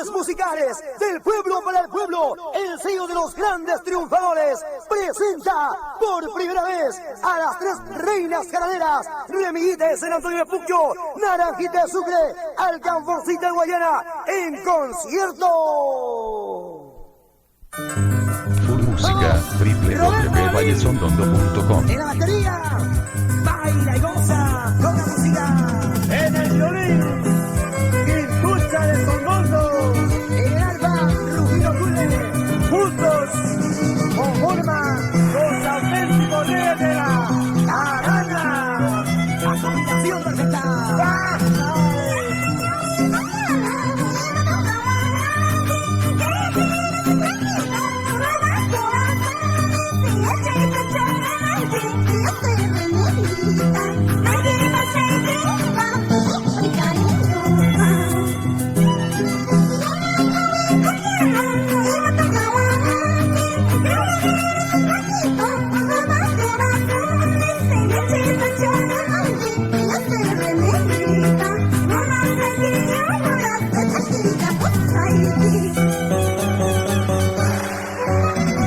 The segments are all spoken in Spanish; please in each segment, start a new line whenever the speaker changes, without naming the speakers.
aventuras musicales del pueblo para el pueblo, el sello de los grandes triunfadores, presenta por primera vez a las tres reinas jaraneras, Remiguita de San Antonio de Puquio, Naranjita de Sucre, Alcanforcita de Guayana, en concierto.
Full música, www.vallesondondo.com.
En la batería, baila y goza con la música. En el violín, Quintucha de Sondondo. En el arpa, Rufino Cule. Juntos conforman los auténticos reyes de la jarana. La combinación perfecta.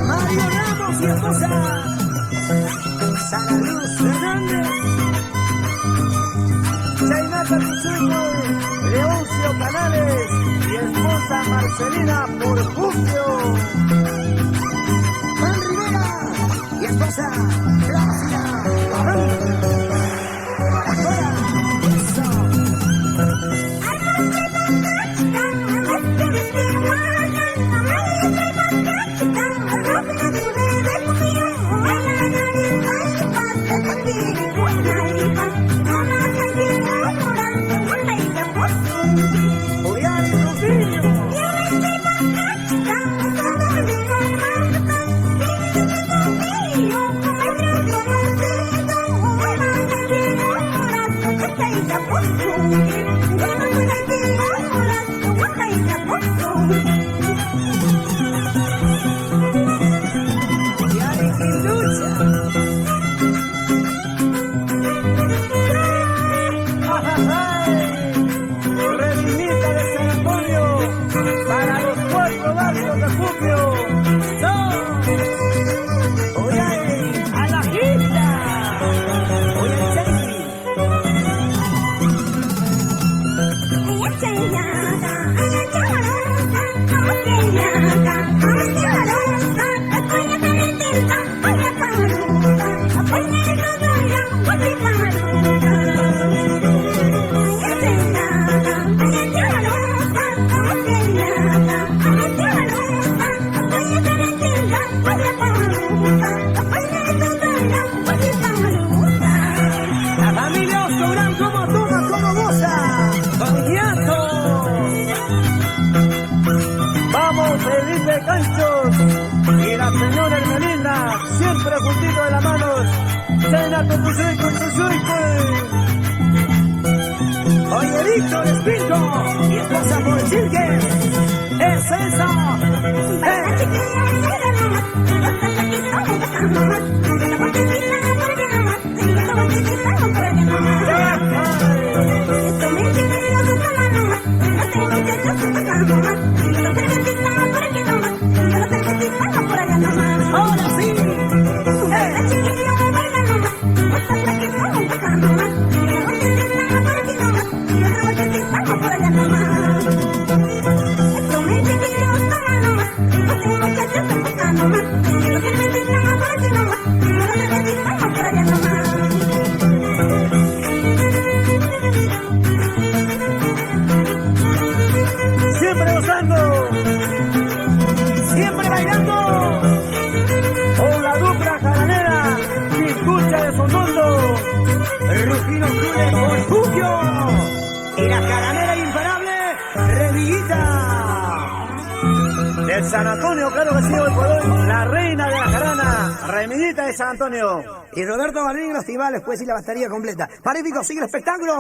Mario Ramos y esposa Sara Luz Fernández, Chaynata Pichuco, Leoncio Canales y esposa Marcelina Porcucio, Juan Rivera y esposa Plácida Barón. Remiguita de San Antonio para los 4 barrios de Puquio. Oye, a la gita. Oye, la familia Osorán como toma, como goza, con llanto. Vamos, Felipe Canchos y la señora Hermelinda, siempre juntito de las manos. Cena con tu suico, Oye, Víctor Espinto y esposa por Chilques. Es eso. Ahora sí. Siempre gozando, siempre bailando, con la dupla jaranera, Quintucha de Sondondo, Rufino Cule con Puquio, y la jaranera imparable, Remiguita de San Antonio, claro que sí, hoy por hoy, la reina de la jarana, Remiguita de San Antonio. Y Roberto Balbín en los timbales, pues, y la batería completa. Magnífico, sigue el espectáculo.